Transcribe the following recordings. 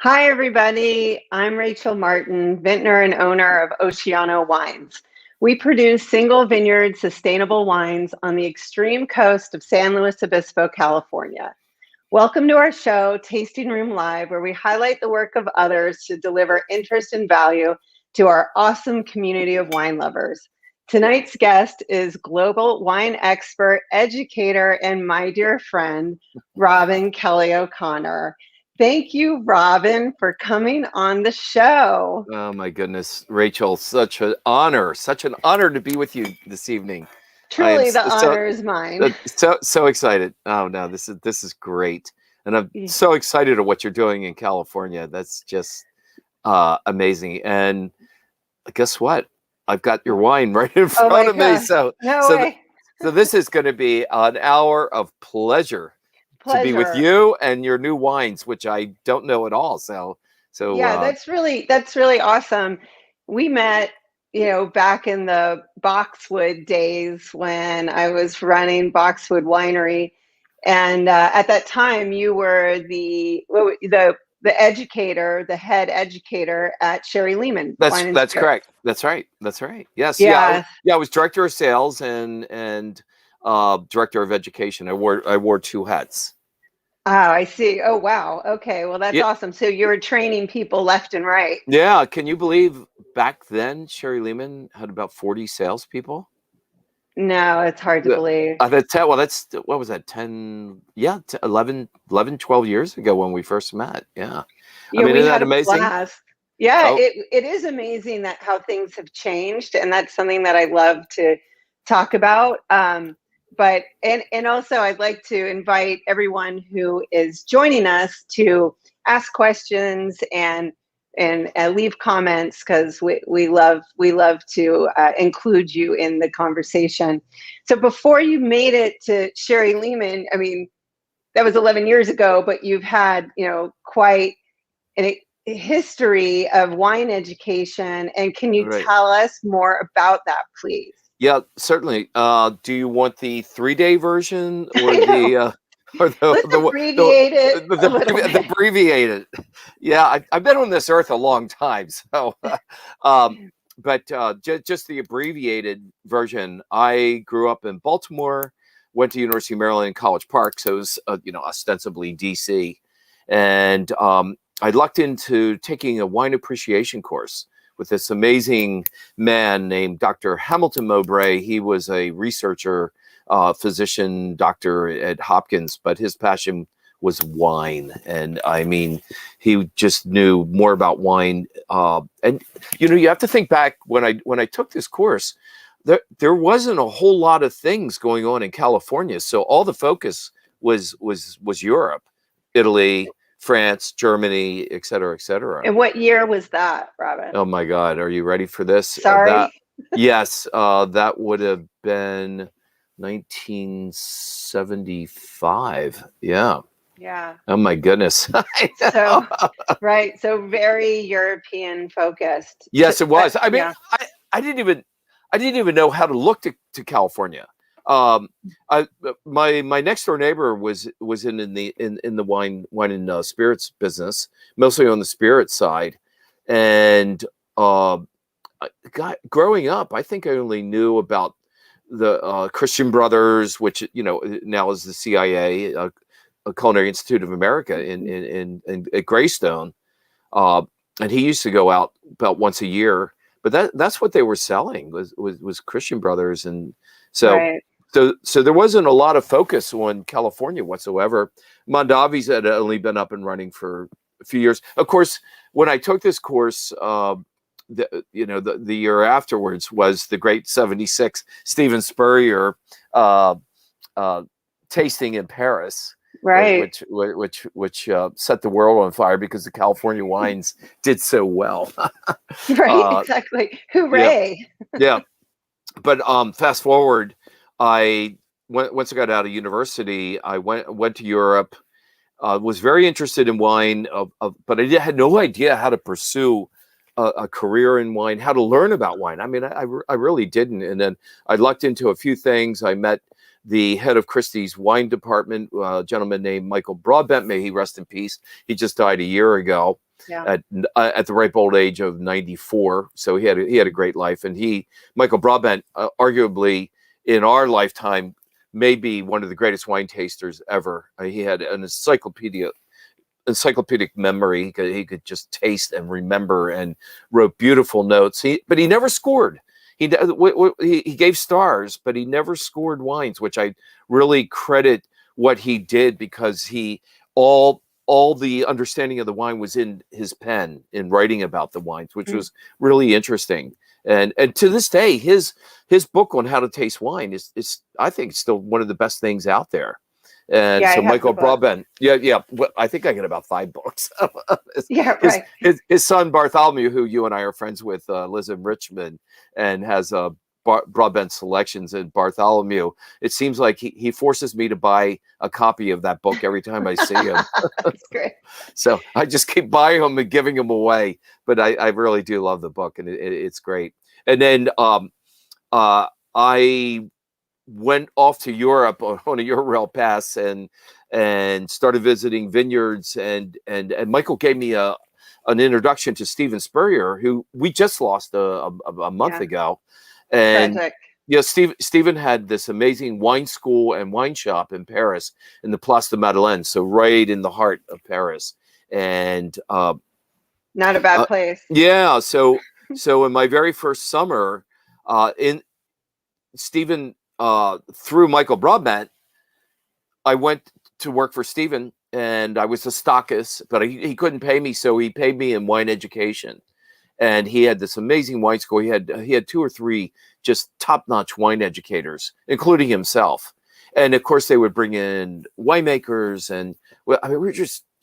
Hi, everybody. I'm Rachel Martin, vintner and owner of Oceano Wines. We produce single vineyard sustainable wines on the extreme coast of San Luis Obispo, California. Welcome to our show, Tasting Room Live, where we highlight the work of others to deliver interest and value to our awesome community of wine lovers. Tonight's guest is global wine expert, educator, and my dear friend, Kelley O'Connor. Thank you, Robin, for coming on the show. Oh my goodness, Rachel, such an honor to be with you this evening. Truly, the honor is mine. So excited. Oh no, this is great. And I'm so excited at what you're doing in California. That's just amazing. And guess what? I've got your wine right in front of me. So this is going to be an hour of pleasure to be with you and your new wines, which I don't know at all. So yeah, that's really awesome. We met, back in the Boxwood days when I was running Boxwood Winery, and at that time you were the educator, the head educator at Sherry Lehman. That's correct. That's right. Yes. Yeah. I was director of sales and director of education. I wore two hats. Oh, I see. Oh, wow. Okay. Well, that's awesome. So you were training people left and right. Yeah. Can you believe back then Sherry Lehman had about 40 salespeople? No, it's hard to believe. That's what was that? 10? Yeah, 11, 12 years ago when we first met. Yeah. I mean, isn't that amazing? Yeah, it is amazing that how things have changed, and that's something that I love to talk about. But also I'd like to invite everyone who is joining us to ask questions and leave comments, because we love to include you in the conversation. So before you made it to Sherry Lehman, I mean, that was 11 years ago, but you've had quite a history of wine education. And can you tell us more about that, please? Yeah, certainly. Do you want the 3-day version or the abbreviated? Yeah, I've been on this earth a long time, so but just the abbreviated version. I grew up in Baltimore, went to University of Maryland in College Park, so it was ostensibly DC, and I lucked into taking a wine appreciation course with this amazing man named Dr. Hamilton Mowbray. He was a researcher, physician, doctor at Hopkins, but his passion was wine. And I mean, he just knew more about wine. And you have to think back when I took this course, there wasn't a whole lot of things going on in California. So all the focus was Europe, Italy, France, Germany, et cetera, et cetera. And what year was that, Robin? Oh my God, are you ready for this? Sorry. Yes, that would have been 1975. Yeah. Yeah. Oh my goodness. So very European focused. Yes, it was. I mean, I didn't even know how to look to California. My next door neighbor was in the wine and spirits business, mostly on the spirit side, and growing up, I think I only knew about the Christian Brothers, which now is the CIA, Culinary Institute of America in at Greystone, and he used to go out about once a year, but that's what they were selling was Christian Brothers, and so. Right. So there wasn't a lot of focus on California whatsoever. Mondavi's had only been up and running for a few years. Of course, when I took this course, the year afterwards was the great '76 Stephen Spurrier tasting in Paris, right? Which set the world on fire because the California wines did so well. Right, exactly. Hooray! Yeah. But fast forward. Once I got out of university, I went to Europe. Was very interested in wine, but I had no idea how to pursue a career in wine, how to learn about wine. I mean, I really didn't. And then I lucked into a few things. I met the head of Christie's wine department, a gentleman named Michael Broadbent. May he rest in peace. He just died a year ago. at the ripe old age of 94. So he had a great life, and Michael Broadbent, arguably in our lifetime, may be one of the greatest wine tasters ever. He had an encyclopedic memory. He could just taste and remember, and wrote beautiful notes. But he never scored. He gave stars, but he never scored wines, which I really credit what he did, because all the understanding of the wine was in his pen in writing about the wines, which was really interesting. And to this day, his book on how to taste wine is I think still one of the best things out there. And so Michael Broadbent, well, I think I get about 5 books. His son Bartholomew, who you and I are friends with, lives in Richmond and has Broadbent Selections. And Bartholomew, it seems like he forces me to buy a copy of that book every time I see him. That's great. So I just keep buying them and giving them away. But I really do love the book, and it's great. And then I went off to Europe on a Eurail pass and started visiting vineyards, and Michael gave me an introduction to Stephen Spurrier, who we just lost a month ago. And tragic. Stephen had this amazing wine school and wine shop in Paris, in the Place de Madeleine, so right in the heart of Paris. And not a bad place. Yeah. So in my very first summer, Stephen, through Michael Broadbent, I went to work for Stephen, and I was a stockist, but he couldn't pay me, so he paid me in wine education. And he had this amazing wine school. He had 2 or 3 just top-notch wine educators, including himself. And of course, they would bring in winemakers, and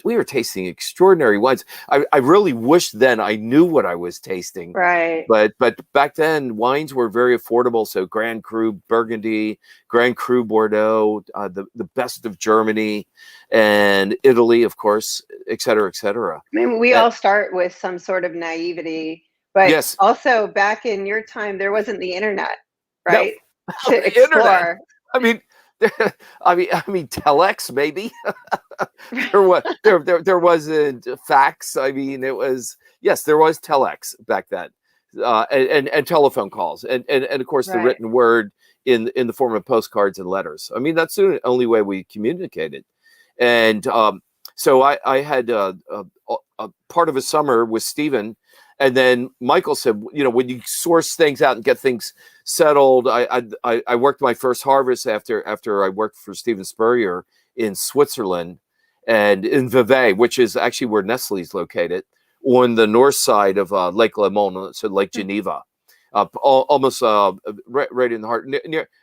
we were tasting extraordinary wines. I really wish then I knew what I was tasting. Right. But back then, wines were very affordable. So Grand Cru Burgundy, Grand Cru Bordeaux, the best of Germany and Italy, of course, et cetera, et cetera. I mean, we all start with some sort of naivety, but also back in your time, there wasn't the internet, right? No, to explore. Internet. I mean, telex maybe. there wasn't fax. I mean, there was telex back then, and telephone calls, and of course the written word in the form of postcards and letters. I mean, that's the only way we communicated. And so I had a part of a summer with Stephen. And then Michael said, when you source things out and get things settled, I worked my first harvest after I worked for Stephen Spurrier in Switzerland, and in Vevey, which is actually where Nestle's located, on the north side of Lake Léman, so Lake Geneva, almost right in the heart,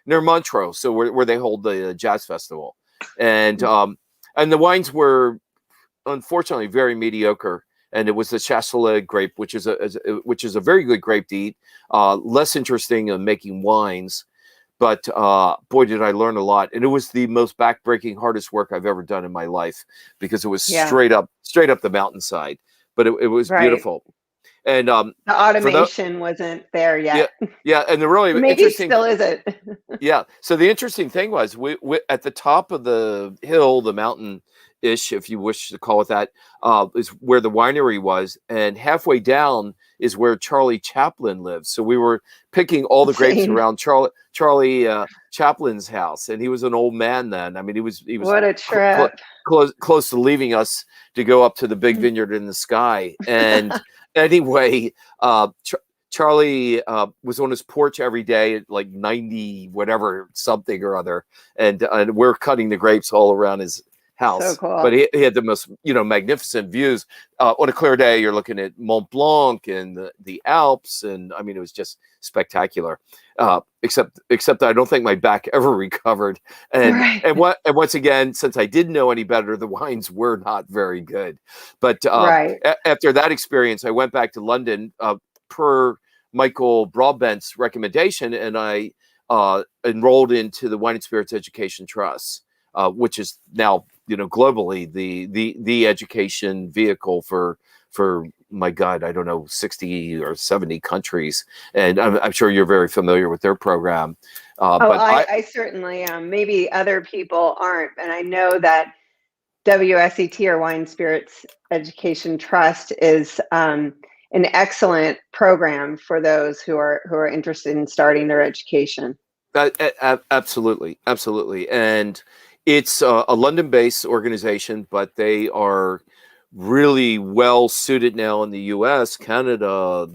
near Montreux, so where they hold the jazz festival. And the wines were unfortunately very mediocre. And it was the Chasselet grape, which is a very good grape to eat. Less interesting in making wines, but boy, did I learn a lot. And it was the most backbreaking, hardest work I've ever done in my life, because it was straight up the mountainside. But it was beautiful. And the automation wasn't there yet. Yeah, and the really maybe still isn't. Yeah. So the interesting thing was, we at the top of the hill, the mountain ish, if you wish to call it that, is where the winery was, and halfway down is where Charlie Chaplin lives. So we were picking all the grapes around Charlie Chaplin's house, and he was an old man then. I mean, he was what a trip. Close to leaving us to go up to the big vineyard in the sky. And anyway, Charlie was on his porch every day at like 90 whatever something or other, and we're cutting the grapes all around his house. So cool. But he had the most magnificent views. On a clear day, you're looking at Mont Blanc and the Alps, and I mean, it was just spectacular. Except I don't think my back ever recovered. And once again, since I didn't know any better, the wines were not very good. But after that experience, I went back to London per Michael Broadbent's recommendation, and I enrolled into the Wine and Spirits Education Trust, which is now globally the education vehicle for my God, I don't know, 60 or 70 countries. And I'm sure you're very familiar with their program. But I certainly am. Maybe other people aren't. And I know that WSET, or Wine Spirits Education Trust, is an excellent program for those who are interested in starting their education. Absolutely, absolutely, and it's a London-based organization, but they are really well suited now in the U.S., Canada,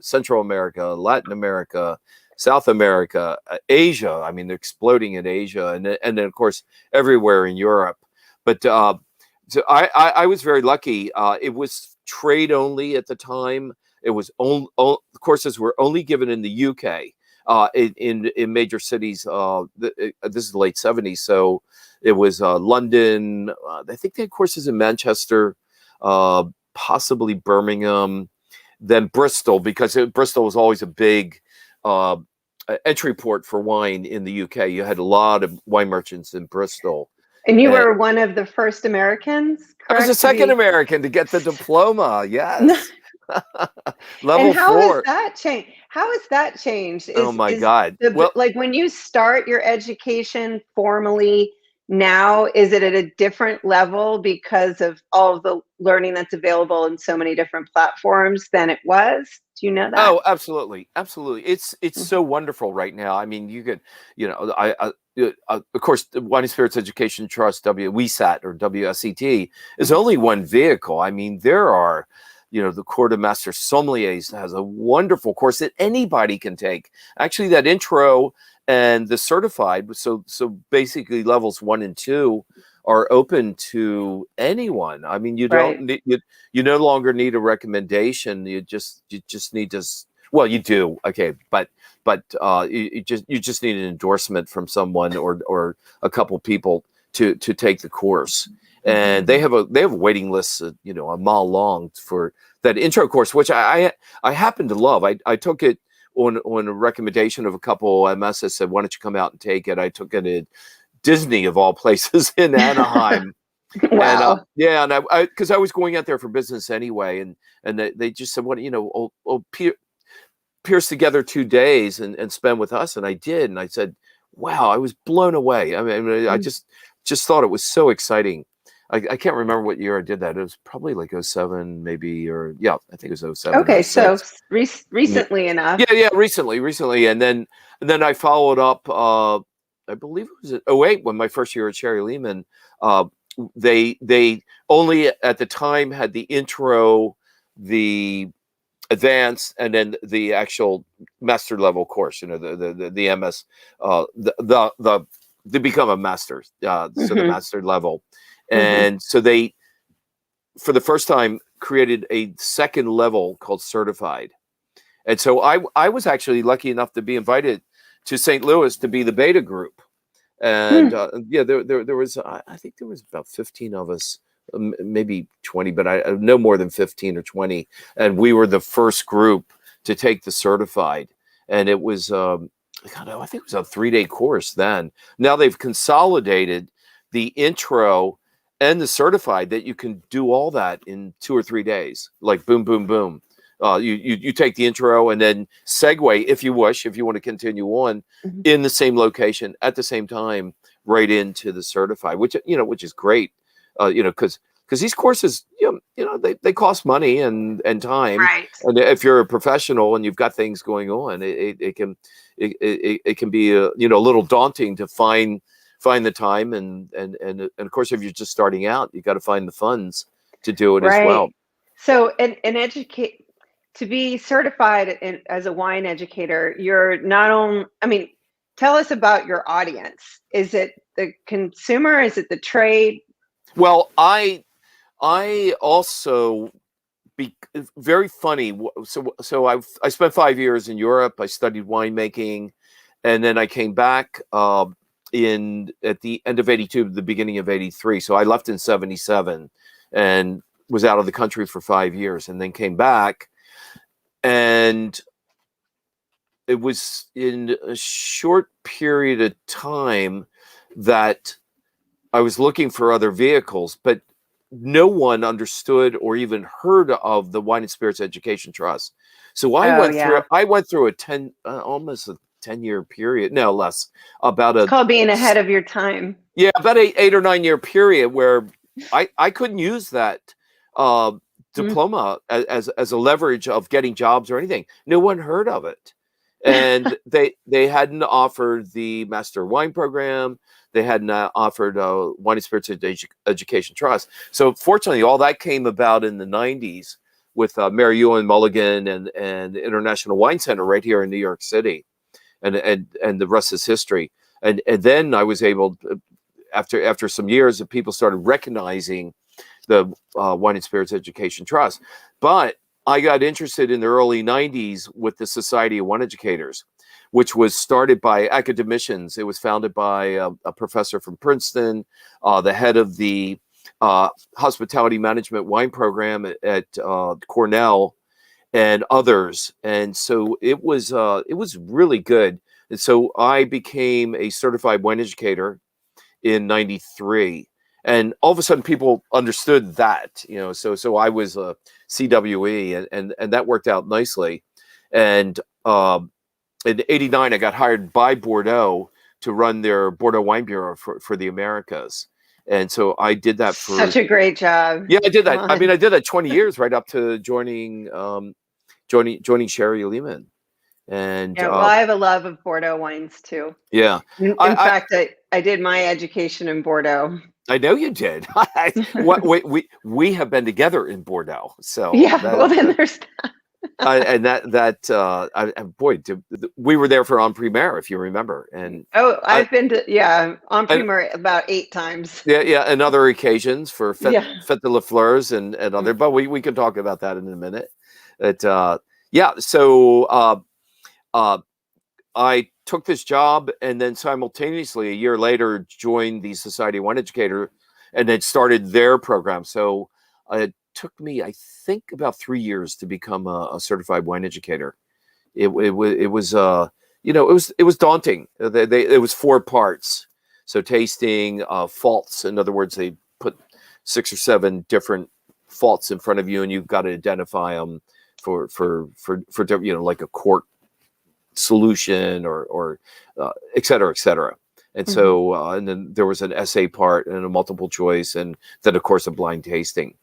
Central America, Latin America, South America, Asia. I mean, they're exploding in Asia, and then of course everywhere in Europe. But so I was very lucky. It was trade only at the time. It was courses were only given in the UK, in major cities. This is the late 70s, so it was London. I think they had courses in Manchester, possibly Birmingham, then Bristol, because Bristol was always a big entry port for wine in the UK. You had a lot of wine merchants in Bristol. And you were one of the first Americans, correct? I was the second American to get the diploma, yes. Level and how 4. Has that changed? How has that changed? Oh my God. Well, like when you start your education formally now, is it at a different level because of all of the learning that's available in so many different platforms than it was? Do you know that? Oh, absolutely. Absolutely. It's so wonderful right now. I mean, you could, of course, the Wine and Spirits Education Trust, WSET or WSET, is only one vehicle. I mean, there are, the Cours de Master Sommeliers has a wonderful course that anybody can take. Actually, that intro and the certified, so basically levels 1 and 2 are open to anyone. I mean, you don't need, you no longer need a recommendation. You just need to. Well, you do, okay, but you just need an endorsement from someone or a couple people to take the course. And they have a waiting list, a mile long for that intro course, which I happen to love. I took it on a recommendation of a couple MS that said, "Why don't you come out and take it?" I took it at Disney of all places in Anaheim. Wow. And I because I was going out there for business anyway, and they just said, "What pierce together 2 days and spend with us," and I did, and I said, "Wow!" I was blown away. I mean, I just thought it was so exciting. I can't remember what year I did that. It was probably like 07 maybe, or I think it was 07. Okay, so recently enough. Yeah, recently, and then I followed up. I believe it was 08 when my first year at Sherry Lehman. They only at the time had the intro, the advanced, and then the actual master level course. The MS, to become a master. So the master level. And so they, for the first time, created a second level called certified. And so I was actually lucky enough to be invited to St. Louis to be the beta group. And there was, I think there was about 15 of us, maybe 20, but I no more than 15 or 20. And we were the first group to take the certified. And it was, I think it was a 3-day course then. Now they've consolidated the intro and the certified that you can do all that in 2 or 3 days, like boom, boom, boom. You take the intro and then segue, if you wish, if you want to continue on in the same location at the same time, right into the certified, which is great, because these courses, they cost money and time, right? And if you're a professional and you've got things going on, it can be a little daunting to find the time, and of course, if you're just starting out, you got to find the funds to do it as well. So, to be certified as a wine educator, you're not only, tell us about your audience. Is it the consumer? Is it the trade? Well, I also very funny. So I spent 5 years in Europe. I studied winemaking, and then I came back at the end of 82, the beginning of 83. So I left in 77 and was out of the country for 5 years, and then came back. And it was in a short period of time that I was looking for other vehicles, but no one understood or even heard of the Wine and Spirits Education Trust. So I went through almost a 10-year period, no less, it's called being ahead of your time. Yeah, about an 8 or 9 year period where I couldn't use that diploma as a leverage of getting jobs or anything. No one heard of it. And they hadn't offered the Master Wine Program. They hadn't offered Wine and Spirits Education Trust. So fortunately, all that came about in the 90s with Mary Ewan Mulligan and the International Wine Center right here in New York City. And the rest is history. And then I was able, after some years, that people started recognizing the Wine and Spirits Education Trust. But I got interested in the early 90s with the Society of Wine Educators, which was started by academicians. It was founded by a professor from Princeton, the head of the Hospitality Management Wine Program at Cornell, and others. And so it was really good. And so I became a certified wine educator in 93. And all of a sudden people understood that, so I was a CWE and that worked out nicely. And in 89, I got hired by Bordeaux to run their Bordeaux Wine Bureau for the Americas. And so I did that for such a great job. Yeah, I did that. I mean, I did that 20 years right up to joining Sherry Lehman. And yeah, well, I have a love of Bordeaux wines too. Yeah. In fact, I did my education in Bordeaux. I know you did. We have been together in Bordeaux. So yeah, well then there's that. Boy, we were there for En Primeur, if you remember. And I've been to En Primeur about 8 times. Yeah, and other occasions for Fête de la Fleurs and other. But we can talk about that in a minute. So I took this job and then simultaneously a year later joined the Society of Wine Educator and then started their program. So it took me, I think, about 3 years to become a certified wine educator. It was daunting. It was 4 parts. So tasting, faults. In other words, they put 6 or 7 different faults in front of you, and you've got to identify them for like a quart solution or et cetera, et cetera. And so and then there was an essay part and a multiple choice, and then of course a blind tasting.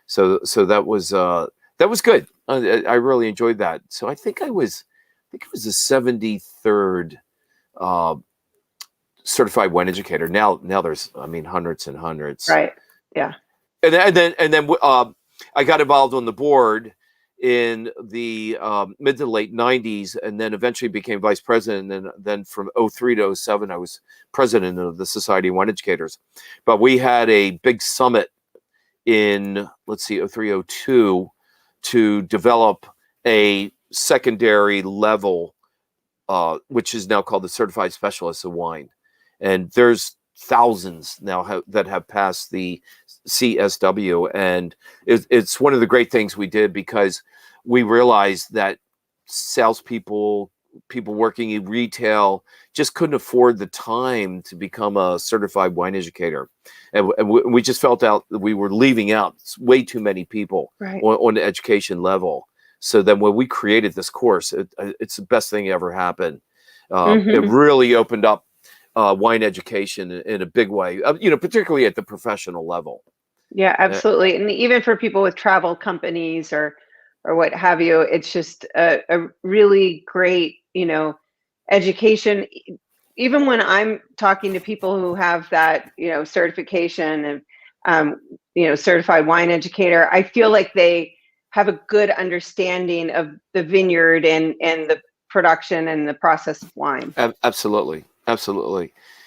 So that was good. I really enjoyed that. So I think it was the 73rd certified wine educator. Now there's hundreds and hundreds. Right. Yeah. And then I got involved on the board in the mid to late 90s, and then eventually became vice president. And then from 03 to 07, I was president of the Society of Wine Educators. But we had a big summit in, 03, 02 to develop a secondary level, which is now called the Certified Specialists of Wine. And there's thousands now that have passed the CSW, and it's one of the great things we did, because we realized that salespeople, people working in retail, just couldn't afford the time to become a certified wine educator, and we just felt out that we were leaving out way too many people on the education level. So then when we created this course, it's the best thing that ever happened. It really opened up wine education in a big way, particularly at the professional level. Yeah, absolutely. And even for people with travel companies or what have you, it's just a really great, education. Even when I'm talking to people who have that, certification and, certified wine educator, I feel like they have a good understanding of the vineyard and the production and the process of wine. Absolutely.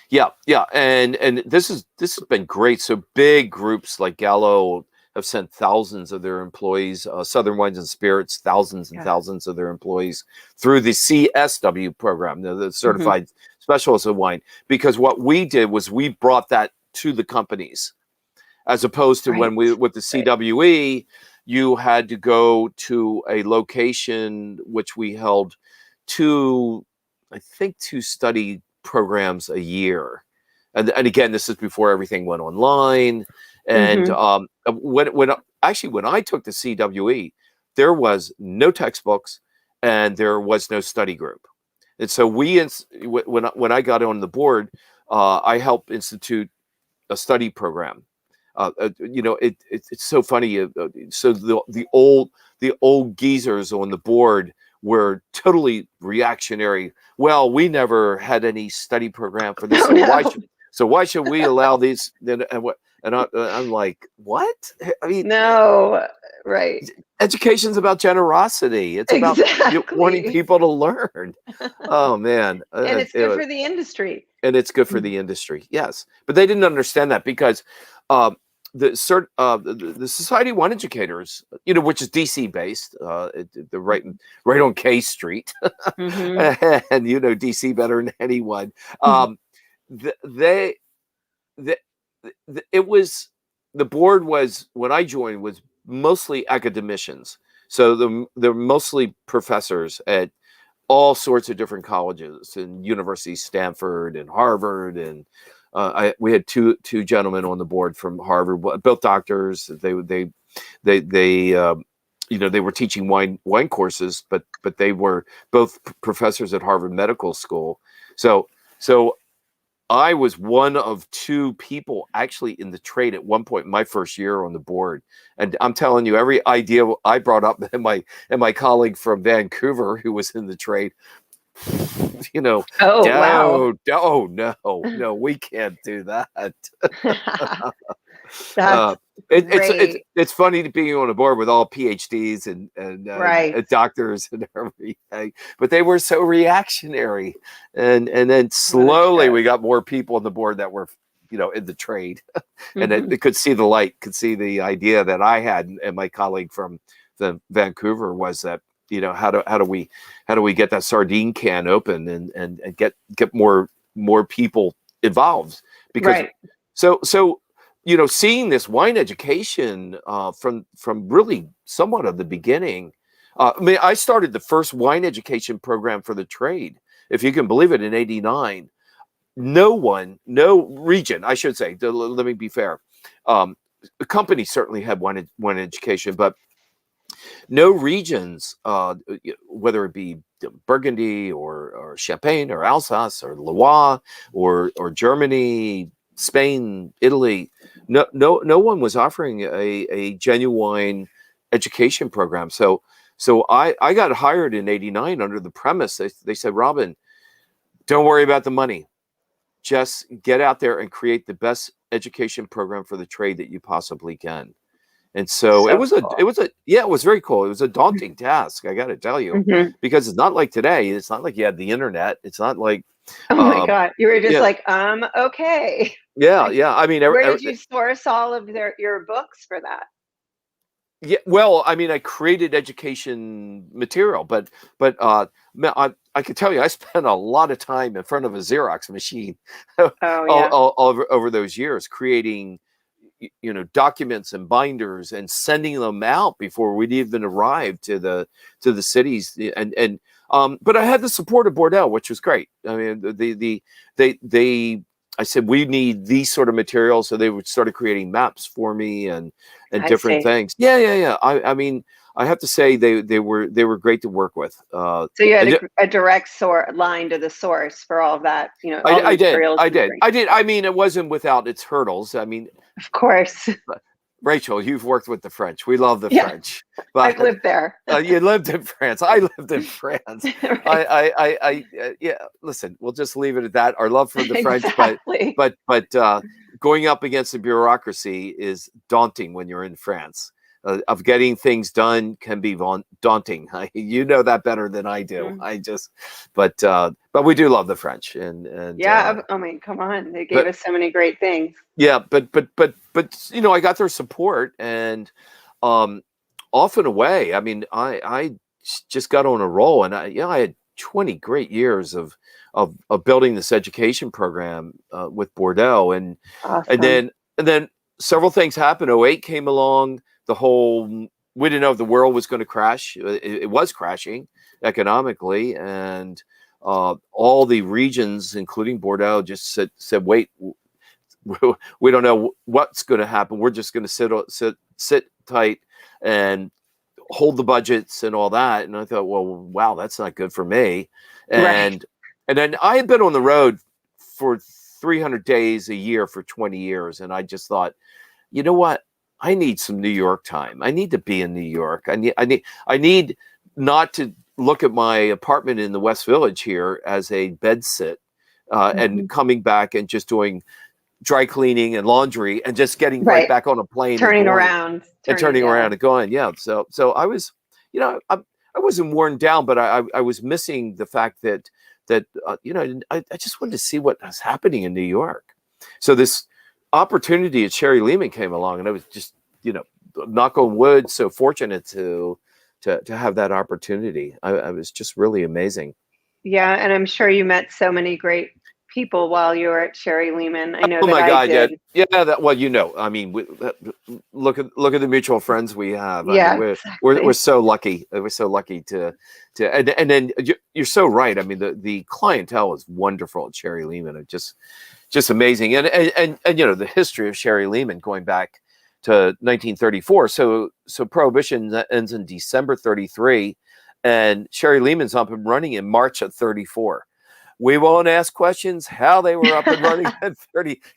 Yeah. And this has been great. So big groups like Gallo have sent thousands of their employees, Southern Wines and Spirits, thousands and thousands of their employees through the CSW program, the Certified Specialists of Wine, because what we did was we brought that to the companies, as opposed to when with the CWE, you had to go to a location, which we held 2 study programs a year. And again, this is before everything went online. And when I took the CWE, there was no textbooks and there was no study group. And so when I got on the board, I helped institute a study program It's so funny. So the old geezers on the board were totally reactionary. Well, we never had any study program for this, so why should we allow these? And I'm like, what? I mean, no, right. Education's about generosity. It's about wanting people to learn. Oh man, and it's good for the industry. And it's good for the industry. Yes, but they didn't understand that because the Society of Wine Educators, which is DC based, the right on K Street, and DC better than anyone. The board was, when I joined, was mostly academicians. So they're mostly professors at all sorts of different colleges and universities, Stanford and Harvard, and we had two gentlemen on the board from Harvard, both doctors. They were teaching wine courses, but they were both professors at Harvard Medical School. So I was one of two people actually in the trade at one point in my first year on the board. And I'm telling you, every idea I brought up, and my colleague from Vancouver who was in the trade, wow. Oh no, we can't do that. It's funny to be on a board with all PhDs and doctors and everything, but they were so reactionary, and then slowly we got more people on the board that were in the trade, and they could see the light, could see the idea that I had, and my colleague from the Vancouver was that how do we get that sardine can open and get more people involved, because so seeing this wine education from really somewhat of the beginning. I started the first wine education program for the trade, if you can believe it, in '89. No region, I should say, let me be fair. The company certainly had wine education, but no regions, whether it be Burgundy or Champagne or Alsace or Loire or Germany, Spain, Italy, no one was offering a genuine education program. So I got hired in '89 under the premise. They said, Robin, don't worry about the money. Just get out there and create the best education program for the trade that you possibly can. And so it was very cool. It was a daunting task, I got to tell you, because it's not like today. It's not like you had the internet. It's not like, oh my God, you were just like, okay. Yeah. I mean, where did you source all of your books for that? Yeah, well, I mean, I created education material, but I can tell you, I spent a lot of time in front of a Xerox machine all over those years, creating documents and binders and sending them out before we'd even arrive to the cities. But I had the support of Bordeaux, which was great. I mean, I said, we need these sort of materials, so they started creating maps for me and different things. Yeah. I mean, I have to say they were great to work with. So you had a direct line to the source for all of that, I did. I mean, it wasn't without its hurdles. I mean, of course. Rachel, you've worked with the French. We love the French. But I've lived there. You lived in France. I lived in France. Right. Listen, we'll just leave it at that. Our love for the French, but going up against the bureaucracy is daunting when you're in France. Of getting things done can be daunting. You know that better than I do. But we do love the French, and I mean, come on, they gave us so many great things. Yeah, but I got their support, and off and away. I mean, I just got on a roll, and I had 20 great years of building this education program with Bordeaux, and then several things happened. '08 came along. We didn't know if the world was going to crash. It was crashing economically, and all the regions, including Bordeaux, just said, wait, we don't know what's going to happen. We're just going to sit tight and hold the budgets and all that. And I thought, well, wow, that's not good for me. And then I had been on the road for 300 days a year for 20 years. And I just thought, you know what? I need some New York time. I need to be in New York. I need not to look at my apartment in the West Village here as a bed sit, and coming back and just doing dry cleaning and laundry and just getting right back on a plane turning and going, around and going. Yeah. So I was, I wasn't worn down, but I was missing the fact that I just wanted to see what was happening in New York. So this opportunity at Sherry Lehman came along, and I was just, knock on wood, so fortunate to have that opportunity. I was just really amazing. Yeah, and I'm sure you met so many great people while you were at Sherry Lehman. I know. Oh my God, did. Yeah. I mean, look at the mutual friends we have. Yeah, I mean, exactly. we're so lucky. We're so lucky to and then you're so right. I mean, the clientele is wonderful at Sherry Lehman. Just amazing. And the history of Sherry Lehman going back to 1934. So Prohibition ends in December 33, and Sherry Lehman's up and running in March of 34. We won't ask questions how they were up and running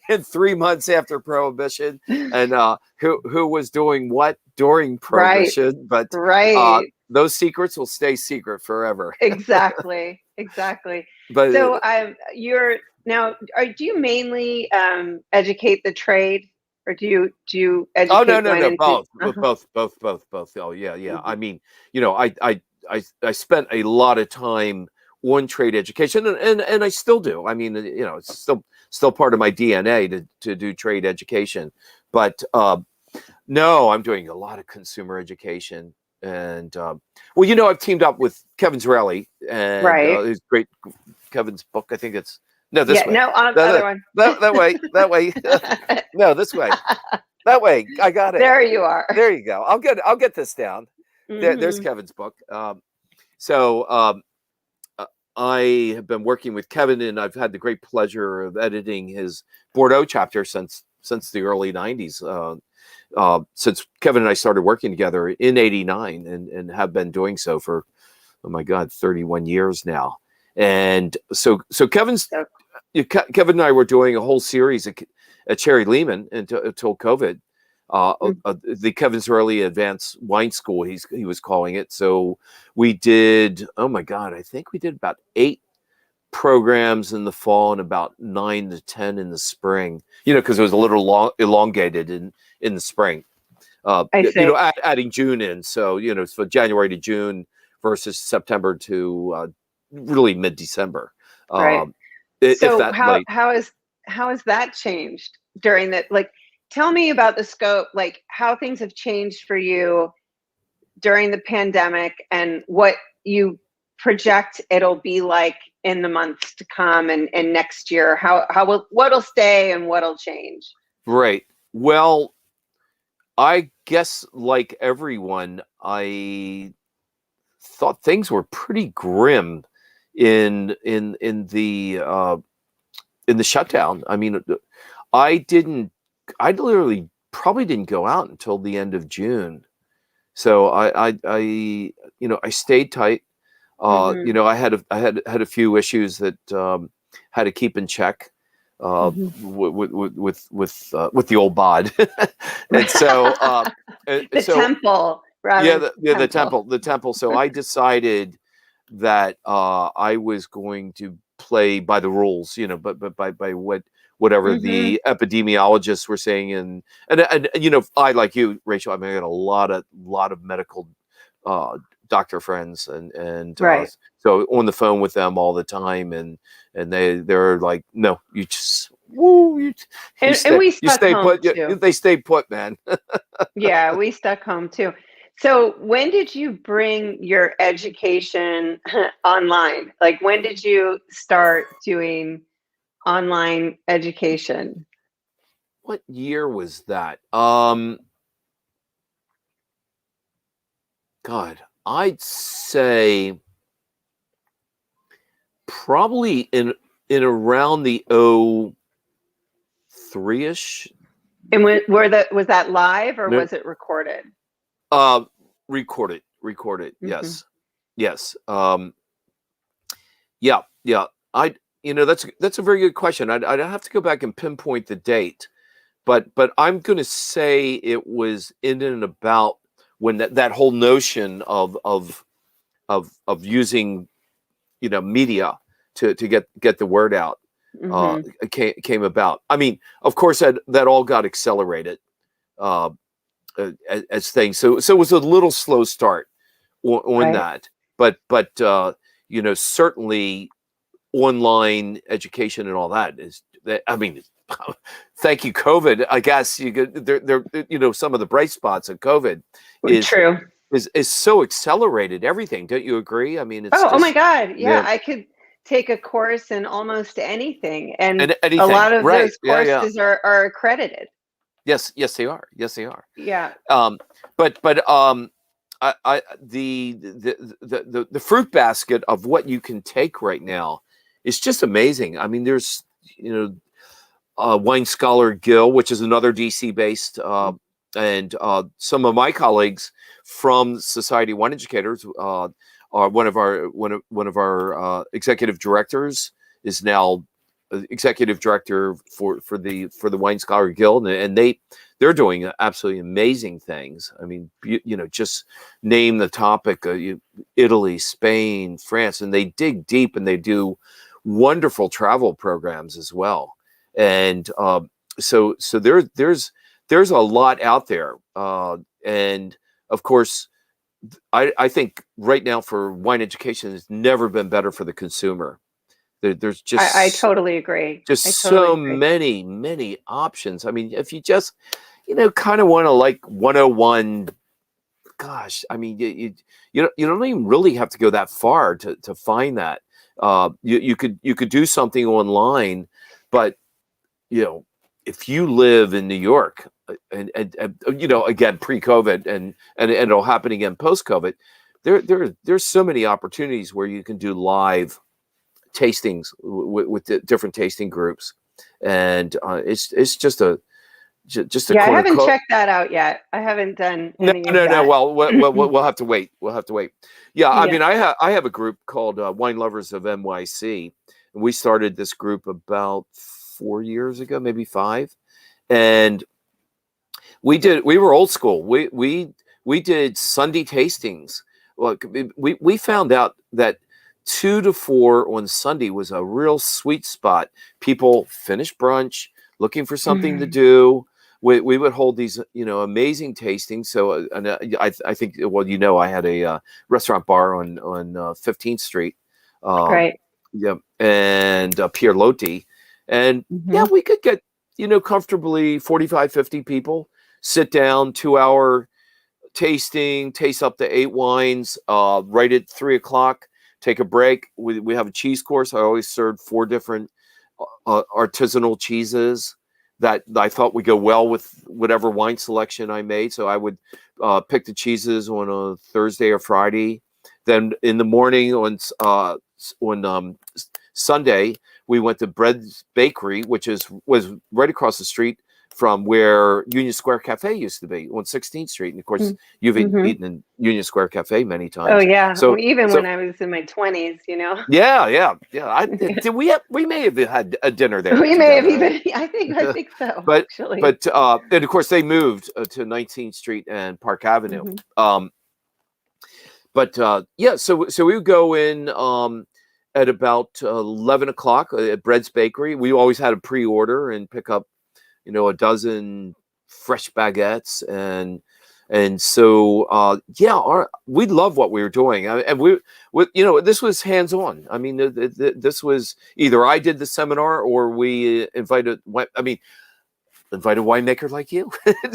in 3 months after Prohibition, and who was doing what during Prohibition. But those secrets will stay secret forever. Exactly. But so you're now. Do you mainly educate the trade, or do you educate? Oh no, both. Oh yeah. I mean, I spent a lot of time on trade education, and I still do. I mean, it's still part of my DNA to do trade education. But no, I'm doing a lot of consumer education. And I've teamed up with Kevin Zerelli, and his great Kevin's book. I think it's this way. No, on the other one. That way. No, this way. That way. I got it. There you are. There you go. I'll get this down. There's Kevin's book. I have been working with Kevin, and I've had the great pleasure of editing his Bordeaux chapter since the early 90s. Since Kevin and I started working together in '89, and have been doing so for, oh my God, 31 years now. And so Kevin and I were doing a whole series at Sherry Lehman until COVID. The Kevin Zerelli Advanced Wine School, he was calling it. So we did, oh my God, I think we did about 8 programs in the fall and about 9 to 10 in the spring, because it was a little elongated in the spring. Adding June in. So, so January to June versus September to really mid-December. Right. So how has that changed during that? Like, tell me about the scope, like how things have changed for you during the pandemic, and what you project it'll be like in the months to come and next year. What'll stay and what'll change? Right. Well, I guess like everyone, I thought things were pretty grim in the shutdown. I mean, I literally probably didn't go out until the end of June. So I stayed tight. I had a few issues that had to keep in check with the old bod, and so temple. The temple. So I decided that I was going to play by the rules, but by whatever the epidemiologists were saying, and I, like you, Rachel, I mean, I got a lot of medical doctor friends, and so on the phone with them all the time, and they're like, no, you just we stay put. Too. They stay put, man. Yeah, we stuck home too. So when did you bring your education online? Like, when did you start doing online education? What year was that? God, I'd say probably in around the 03-ish. And was that live, or was it recorded? Recorded. Yes. Yeah. That's a very good question. I'd have to go back and pinpoint the date, but I'm going to say it was in and about when that whole notion of using, you know, media to get the word out came about. I mean, of course, that all got accelerated as things. So it was a little slow start on that, but you know, certainly online education and all that is. I mean, thank you, COVID. I guess you could. There, you know, some of the bright spots of COVID is true. Is so accelerated everything. Don't you agree? I mean, it's oh my God, yeah. I could take a course in almost anything, and anything. A lot of those courses yeah. are accredited. Yes, they are. Yes, they are. Yeah. But the fruit basket of what you can take right now is just amazing. I mean, there's, you know, Wine Scholar Gill, which is another DC based, and some of my colleagues from Society of Wine Educators are one of our executive directors is now executive director for the Wine Scholar Guild, and they're doing absolutely amazing things. I mean, you know, just name the topic: Italy, Spain, France, and they dig deep and they do wonderful travel programs as well. And so there's a lot out there, and of course, I think right now for wine education has never been better for the consumer. There's just I totally agree. Just so many options. I mean, if you just, you know, kind of want to like 101, gosh, I mean, you don't even really have to go that far to find that. You could do something online, but you know, if you live in New York, and you know, again, pre-COVID, and it'll happen again post-COVID, there's so many opportunities where you can do live tastings with the different tasting groups, and it's just a I haven't checked that out yet. I haven't done any of that. No. Well, we'll have to wait. Yeah, I mean, I have a group called Wine Lovers of NYC, and we started this group about 4 years ago, maybe 5, and we were old school. We did Sunday tastings. Look, we found out that 2 to 4 on Sunday was a real sweet spot. People finished brunch, looking for something to do. We would hold these, you know, amazing tastings. So I think, well, you know, I had a restaurant bar on 15th Street. Right. Yeah, and Pierre Loti. And yeah, we could get, you know, comfortably 45, 50 people, sit down, 2-hour tasting, taste up to 8 wines, right at 3 o'clock. Take a break. We have a cheese course. I always served 4 different artisanal cheeses that I thought would go well with whatever wine selection I made. So I would pick the cheeses on a Thursday or Friday. Then in the morning on Sunday, we went to Bread's Bakery, which was right across the street from where Union Square Cafe used to be on 16th Street. And of course, you've eaten in Union Square Cafe many times. Oh yeah. So even when I was in my 20s, you know. Yeah. We may have had a dinner there. We may have even. I think so. But actually. And of course they moved to 19th Street and Park Avenue. Yeah. So we would go in at about 11 o'clock at Bread's Bakery. We always had a pre-order and pick up, you know, a dozen fresh baguettes, and so we love what we were doing, and we you know, this was hands-on. I mean, this was either I did the seminar or we invited a winemaker like you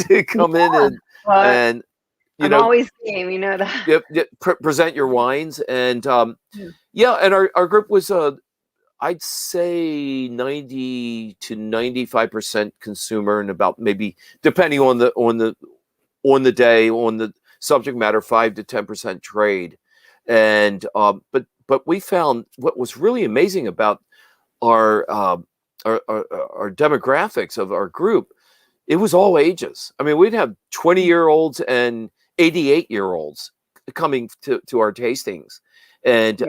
to come in and you I'm know, always game, you know that. Present your wines, and and our group was I'd say 90 to 95% consumer, and about, maybe depending on the day, on the subject matter, 5 to 10% trade. And but we found what was really amazing about our demographics of our group. It was all ages. I mean, we'd have 20-year-olds and 88-year-olds coming to our tastings. And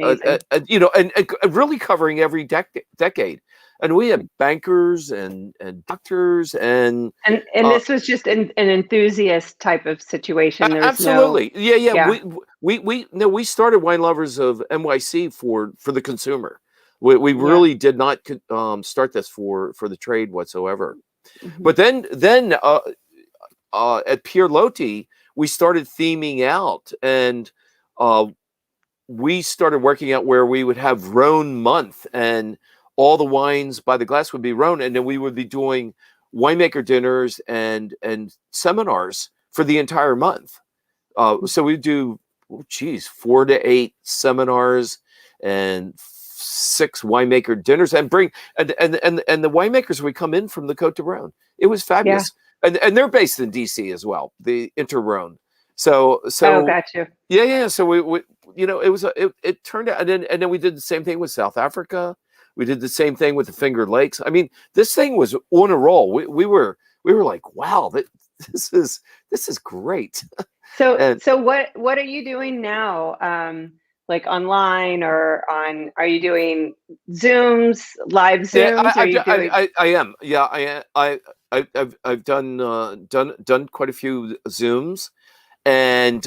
you know, and really covering every decade. and we had bankers and doctors and this was just an enthusiast type of situation. There was absolutely. no, Yeah. We started Wine Lovers of NYC for the consumer. We really did not start this for the trade whatsoever. Mm-hmm. But then at Pierre Loti, we started theming out, and we started working out where we would have Rhone month, and all the wines by the glass would be Rhone, and then we would be doing winemaker dinners and seminars for the entire month. So we do, 4 to 8 seminars and 6 winemaker dinners, and bring and the winemakers would come in from the Côte de Rhône. It was fabulous, and they're based in DC as well, the Inter-Rhône. So oh, got you. Yeah. So we it turned out, and then we did the same thing with South Africa. We did the same thing with the Finger Lakes. I mean, this thing was on a roll. We were like, wow, this is great. So what are you doing now? Like online or on? Are you doing Zooms, live Zooms? I am. Yeah, I've done quite a few Zooms, and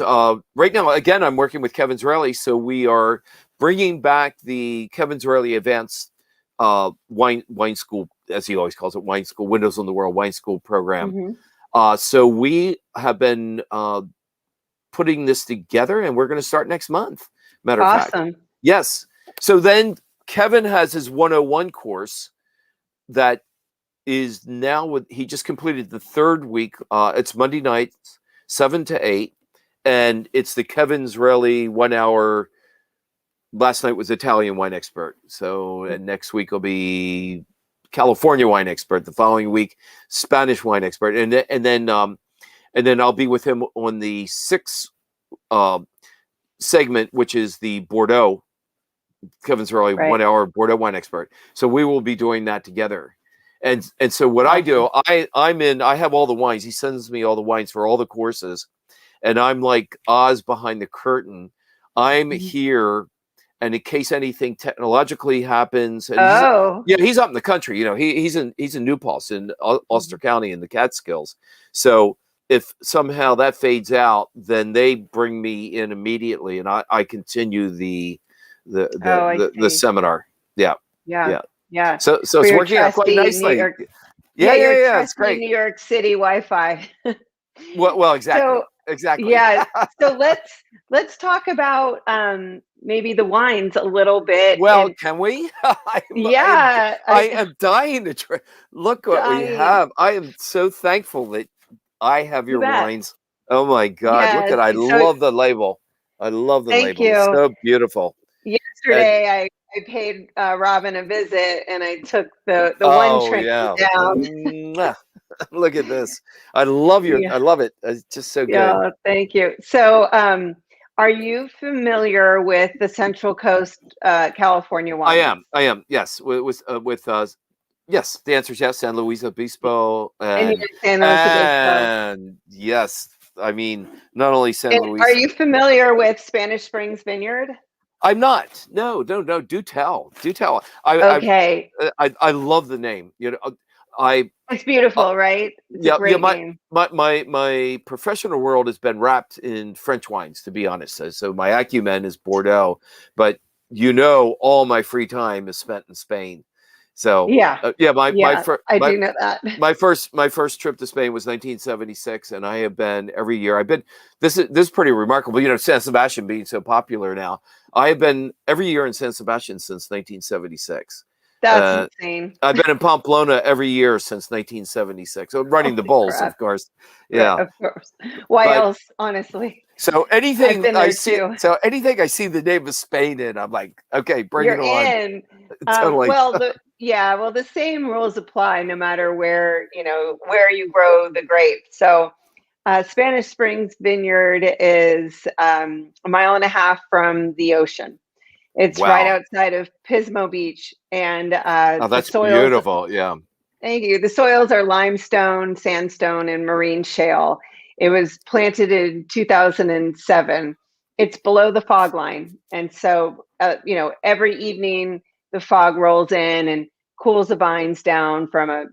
right now, again, I'm working with Kevin Zraly, so we are bringing back the Kevin Zraly Advanced wine school, as he always calls it, wine school, Windows on the World wine school program. Mm-hmm. So we have been putting this together, and we're going to start next month. Matter of fact, yes. So then Kevin has his 101 course that is now he just completed the 3rd week. It's Monday nights, 7 to 8, and it's the Kevin Zraly 1 hour. Last night was Italian wine expert. So and next week will be California wine expert. The following week, Spanish wine expert, and then I'll be with him on the 6th segment, which is the Bordeaux. Kevin Zraly 1 hour Bordeaux wine expert. So we will be doing that together. And so what I do, I have all the wines. He sends me all the wines for all the courses, and I'm like Oz behind the curtain. I'm here. And in case anything technologically happens, and he's up in the country. You know, he's in New Paltz in Ulster County in the Catskills. So if somehow that fades out, then they bring me in immediately, and I continue the seminar. Yeah. So it's working out quite nicely. Yeah. It's great. New York City Wi-Fi. well, exactly. So, exactly. Yeah. So let's talk about maybe the wines a little bit. Well, can we? I am dying to try. Look what we have. I am so thankful that I have your wines. Oh my God. Yes. Look at I love the label. I love the label. Thank you. It's so beautiful. Yesterday I paid Robin a visit, and I took the one train down. Look at this. I love I love it. It's just so good. Yeah, thank you. So are you familiar with the Central Coast California wines? I am. Yes. Yes. The answer is yes. San Luis Obispo and yes. I mean, not only San Luis. Are you familiar with Spanish Springs Vineyard? I'm not. No. Do tell. Okay. I love the name. You know, it's beautiful, right? It's a great name. My professional world has been wrapped in French wines, to be honest. So my acumen is Bordeaux, but all my free time is spent in Spain. So I do know that. My first trip to Spain was 1976, and I have been every year. This is pretty remarkable. You know, San Sebastian being so popular now. I have been every year in San Sebastian since 1976. That's insane. I've been in Pamplona every year since 1976. Running the bulls, of course. Yeah, of course. Why else, honestly? So anything I see the name of Spain in, I'm like, okay, bring it on. Totally. The same rules apply no matter where you grow the grape. So Spanish Springs Vineyard is a 1.5 miles from the ocean. It's right outside of Pismo Beach, and that's beautiful. Yeah. Thank you. The soils are limestone, sandstone, and marine shale. It was planted in 2007. It's below the fog line, and so every evening the fog rolls in and cools the vines down from a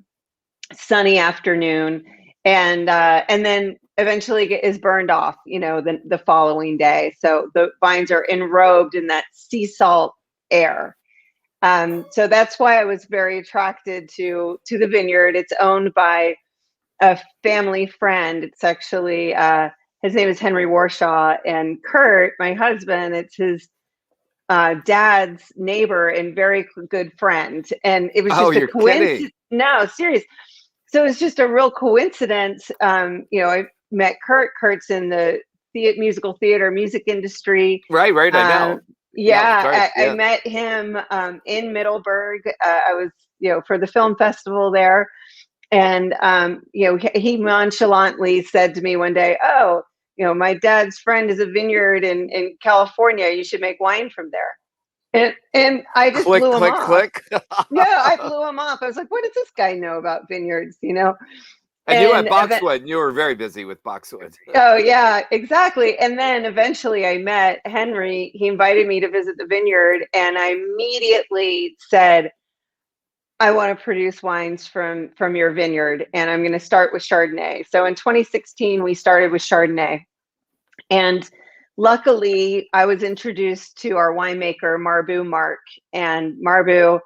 sunny afternoon, and then eventually is burned off, the following day. So the vines are enrobed in that sea salt air. So that's why I was very attracted to the vineyard. It's owned by a family friend. It's actually his name is Henry Warshaw, and Kurt, my husband, it's his dad's neighbor and very good friend. And it was just a coincidence. No, serious. So it's just a real coincidence. I met Kurt. Kurt's in the musical theater, music industry. Right. I know. I met him in Middleburg. I was, for the film festival there. And, he nonchalantly said to me one day, "Oh, my dad's friend is a vineyard in California. You should make wine from there." And I just blew him off. Click. Yeah, I blew him off. I was like, what does this guy know about vineyards, And you had boxwood. You were very busy with boxwood. Oh, yeah, exactly. And then eventually I met Henry. He invited me to visit the vineyard, and I immediately said, "I want to produce wines from your vineyard, and I'm going to start with Chardonnay." So in 2016, we started with Chardonnay. And luckily, I was introduced to our winemaker, Marbu Mark. And Marbu,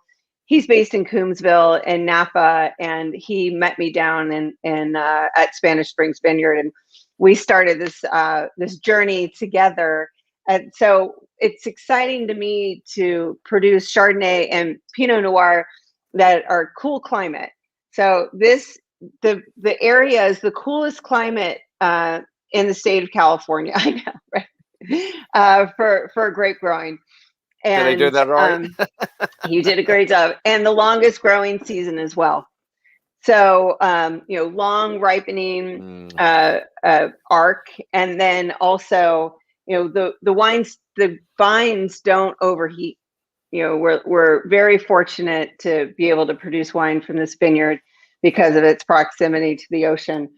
he's based in Coombsville and Napa, and he met me down at Spanish Springs Vineyard, and we started this journey together. And so it's exciting to me to produce Chardonnay and Pinot Noir that are cool climate. So the area is the coolest climate in the state of California. I know, right? For grape growing. And, did I do that right? You did a great job, and the longest growing season as well. So long ripening arc, and then also the vines don't overheat. We're very fortunate to be able to produce wine from this vineyard because of its proximity to the ocean.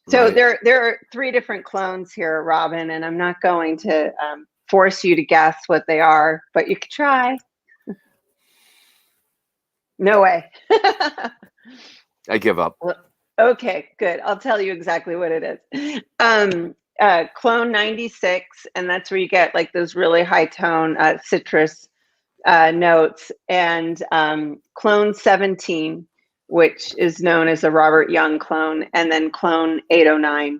So right. There are 3 different clones here, Robin, and I'm not going to force you to guess what they are, but you could try. No way. I give up. Okay, good. I'll tell you exactly what it is. Clone 96, and that's where you get like those really high tone citrus notes, and Clone 17, which is known as a Robert Young clone, and then Clone 809.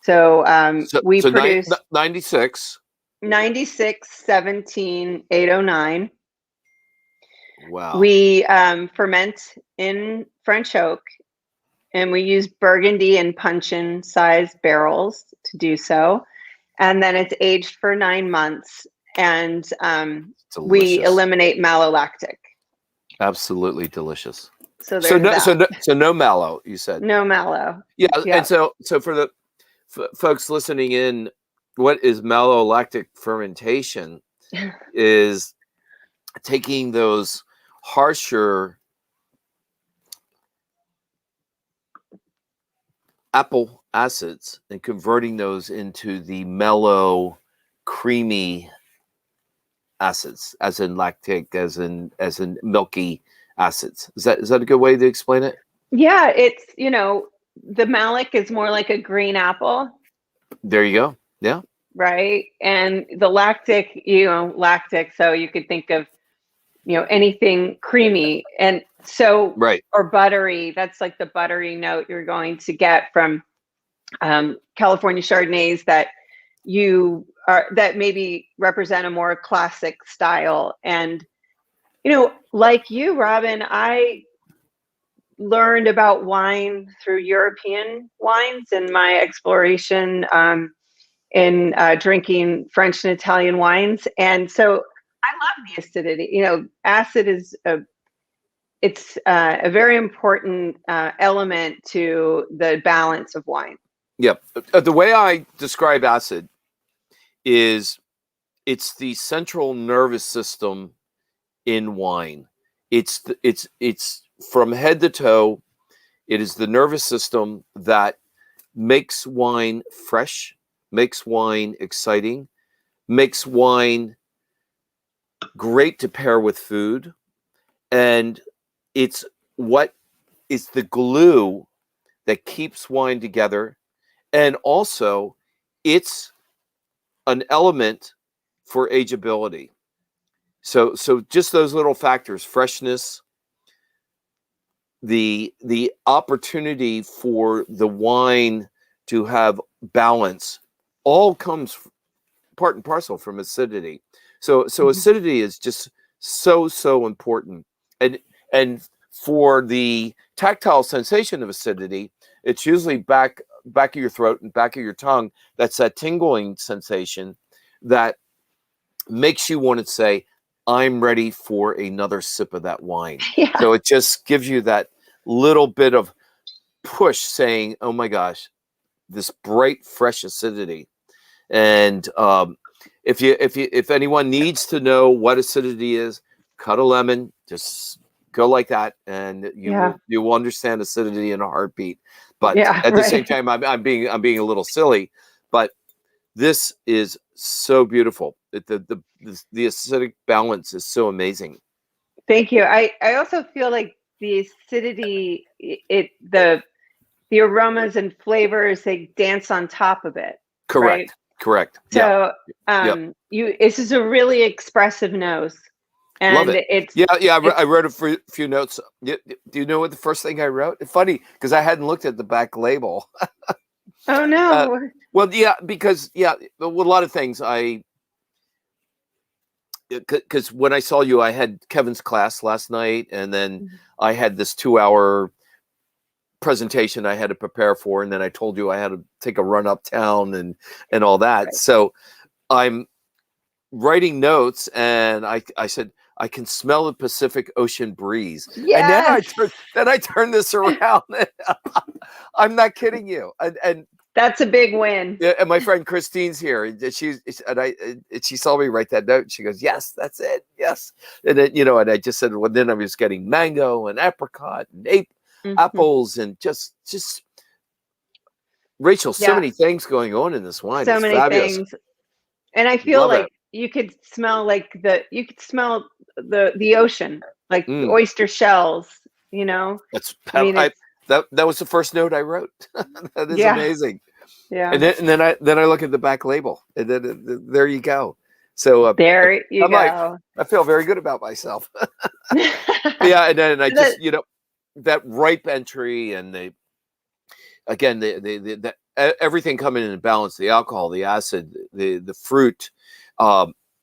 So we produce 96, 17, 809. Wow. We ferment in French oak, and we use Burgundy and puncheon sized barrels to do so. And then it's aged for 9 months, and we eliminate malolactic. Absolutely delicious. So no mallow, you said. No mallow. Yeah. And so for the folks listening in, what is malolactic fermentation? Is taking those harsher apple acids and converting those into the mellow, creamy acids, as in lactic, as in milky acids. Is that a good way to explain it? Yeah, it's the malic is more like a green apple. There you go. Yeah. Right. And the lactic, so you could think of anything creamy, and so right, or buttery. That's like the buttery note you're going to get from California Chardonnays that maybe represent a more classic style. And like you, Robin, I learned about wine through European wines in my exploration in drinking French and Italian wines. And so I love the acidity. Acid is a very important element to the balance of wine. Yep. The way I describe acid is it's the central nervous system in wine. It's from head to toe. It is the nervous system that makes wine fresh, makes wine exciting, makes wine great to pair with food. And it's what is the glue that keeps wine together, and also it's an element for ageability. So just those little factors: freshness, the opportunity for the wine to have balance, all comes part and parcel from acidity. So acidity is just so important, and for the tactile sensation of acidity, it's usually back of your throat and back of your tongue. That's that tingling sensation that makes you want to say, I'm ready for another sip of that wine. Yeah. So it just gives you that little bit of push, saying, oh my gosh, this bright, fresh acidity. And if anyone needs to know what acidity is, cut a lemon, just go like that, and you will understand acidity in a heartbeat. But at the same time, I'm being a little silly, but this is so beautiful. The acidic balance is so amazing. Thank you. I also feel like the acidity, the aromas and flavors, they dance on top of it. Correct. Right? Correct. So this is a really expressive nose. And love it. It's I wrote a few notes. Do you know what the first thing I wrote? It's funny because I hadn't looked at the back label. Oh no. Well, yeah, because with a lot of things, because when I saw you, I had Kevin's class last night, and then I had this 2-hour presentation I had to prepare for, and then I told you I had to take a run uptown and all that. Right. So I'm writing notes, and I said, I can smell the Pacific Ocean breeze. Yes. And then I turned this around. I'm not kidding you. And that's a big win. Yeah, and my friend Christine's here, and she saw me write that note. And she goes, "Yes, that's it. Yes." And then, and I just said, well, then I was getting mango and apricot and apples, and just Rachel, so many things going on in this wine. So it's many fabulous. Things. And I feel like you could smell the ocean, like the oyster shells, That's that was the first note I wrote. That is amazing. Yeah. And then I look at the back label, and then there you go. So there you go. I feel very good about myself. Yeah, and then I just that ripe entry, and the everything coming in balance, the alcohol, the acid, the fruit.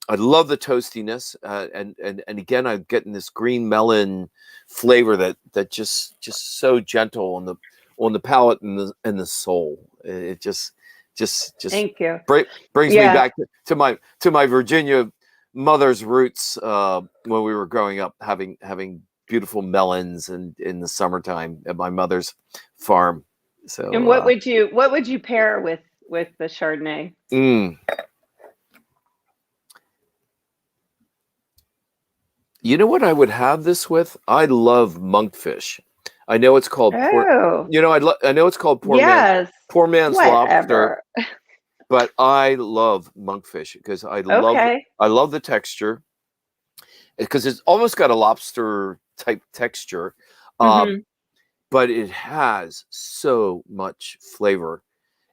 I love the toastiness, and again, I'm getting this green melon flavor that just so gentle on the palate and the soul. It just thank you. Brings me back to my Virginia mother's roots when we were growing up, having beautiful melons in the summertime at my mother's farm. So, and what would you pair with the Chardonnay? You know what I would have this with? I love monkfish. I know it's called I know it's called poor man's lobster, but I love monkfish because I love the texture, because it's almost got a lobster type texture. But it has so much flavor,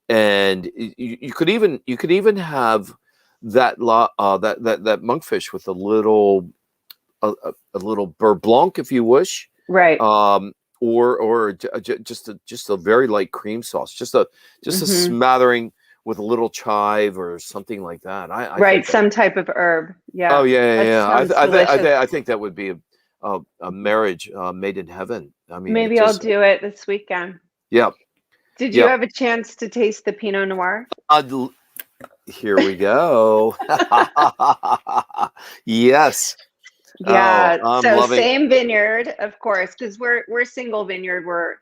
and you could even have that monkfish with a little beurre blanc if you wish, right? Or just a very light cream sauce, just a smattering with a little chive or something like that. I some type of herb. Yeah. Oh yeah. I think that would be a marriage made in heaven. I mean, maybe I'll do it this weekend. Yeah. Did you have a chance to taste the Pinot Noir? Here we go. Yes. Yeah. So same vineyard, of course, because we're single vineyard. We're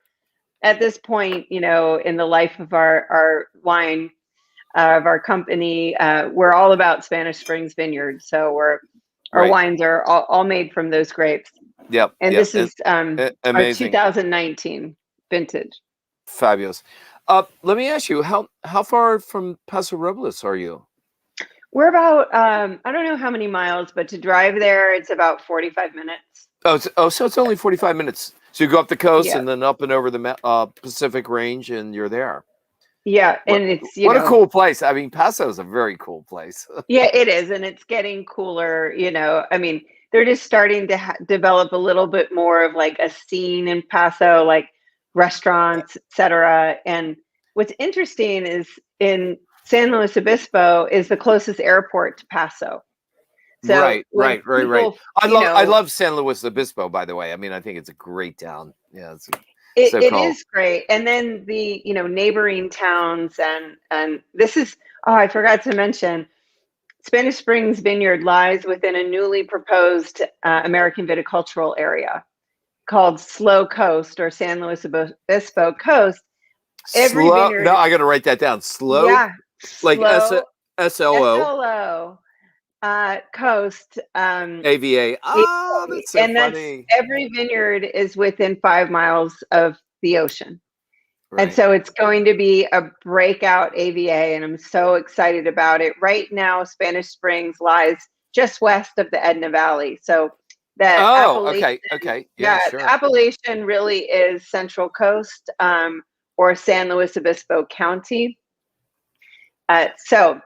at this point, in the life of our wine, of our company, we're all about Spanish Springs Vineyard. So our wines are all made from those grapes. Yep. And this is our 2019 vintage. Fabulous. Let me ask you, how far from Paso Robles are you? We're about I don't know how many miles, but to drive there, it's about 45 minutes. So it's only 45 minutes. So you go up the coast Yeah. and then up and over the Pacific Range, and you're there. Yeah, and it's what a cool place. I mean, Paso is a very cool place. Yeah, it is, and it's getting cooler. I mean, they're just starting to develop a little bit more of like a scene in Paso, like restaurants, etc. And what's interesting is in San Luis Obispo is the closest airport to Paso. So right. People, I love San Luis Obispo, by the way. I mean, I think it's a great town. Yeah, it is great. And then the neighboring towns and this is I forgot to mention, Spanish Springs Vineyard lies within a newly proposed American viticultural area called Slow Coast or San Luis Obispo Coast. Every vineyard. No, I got to write that down. Slow. Yeah. Like SLO. SLO. Coast. AVA. Oh, that's so funny. Every vineyard is within 5 miles of the ocean. Right. And so it's going to be a breakout AVA, and I'm so excited about it. Right now, Spanish Springs lies just west of the Edna Valley. So okay. Yeah, sure. The appellation really is Central Coast or San Luis Obispo County. So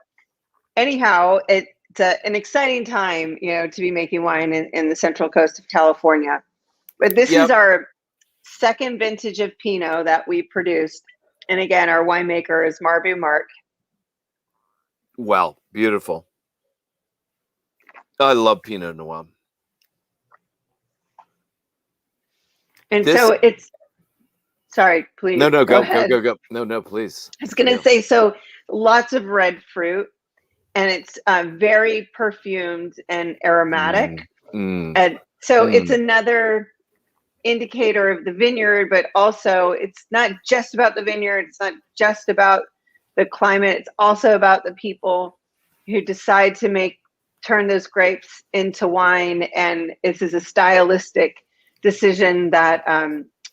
anyhow, it's an exciting time, to be making wine in the Central Coast of California. But this is our second vintage of Pinot that we produced. And again, our winemaker is Marbu Mark. Wow, beautiful. I love Pinot Noir. And so it's, sorry, please. No, go. No, please. I was going to say, so lots of red fruit, and it's very perfumed and aromatic. And so it's another indicator of the vineyard, but also it's not just about the vineyard. It's not just about the climate. It's also about the people who decide to turn those grapes into wine. And this is a stylistic decision that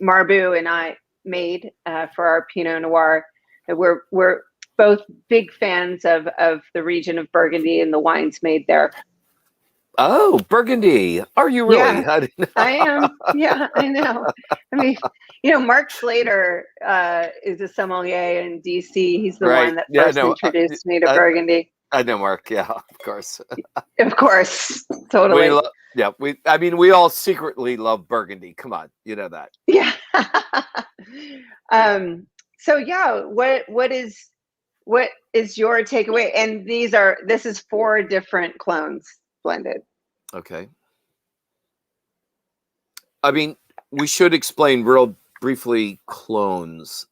Marbu and I made for our Pinot Noir. We're both big fans of the region of Burgundy and the wines made there. Oh, Burgundy. Are you really? Yeah, I am. Yeah, I know. I mean, Mark Slater is a sommelier in DC. He's the one that first introduced me to Burgundy. I know Mark. Yeah, of course. Of course. Totally. We all secretly love Burgundy. Come on. You know that. Yeah. So yeah, what is your takeaway? And this is 4 different clones blended. Okay. I mean, we should explain real briefly clones.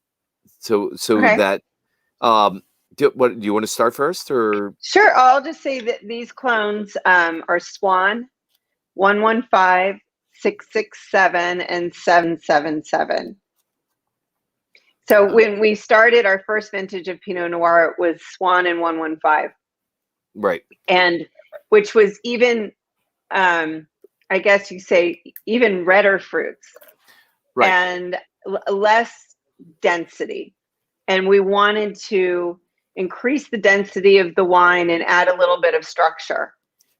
So that do you want to start first or? Sure. I'll just say that these clones are Swan 115, 667, and 777. So when we started our first vintage of Pinot Noir, it was Swan and 115. Right. And which was even, I guess you say, even redder fruits. Right. And less density. And we wanted to increase the density of the wine and add a little bit of structure.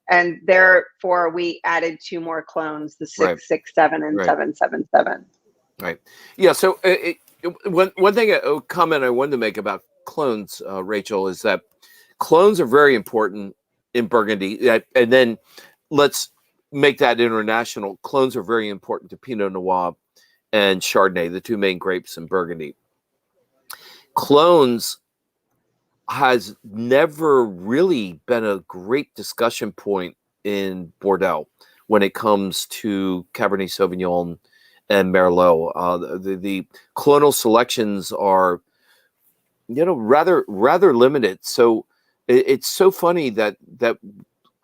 And therefore, we added 2 more clones, the 667 and 777. Right. Yeah. So one thing, a comment I wanted to make about clones, Rachel, is that clones are very important in Burgundy. And then let's make that international. Clones are very important to Pinot Noir and Chardonnay, the 2 main grapes in Burgundy. Clones has never really been a great discussion point in Bordeaux when it comes to Cabernet Sauvignon and Merlot. The clonal selections are, rather limited. So it's so funny that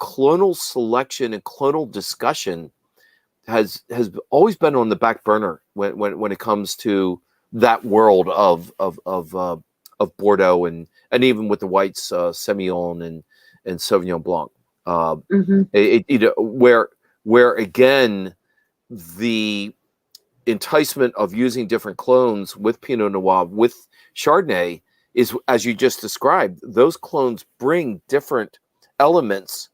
clonal selection and clonal discussion has always been on the back burner when it comes to that world of Bordeaux and even with the whites, Semillon and Sauvignon Blanc. Where again the enticement of using different clones with Pinot Noir, with Chardonnay, is, as you just described, those clones bring different elements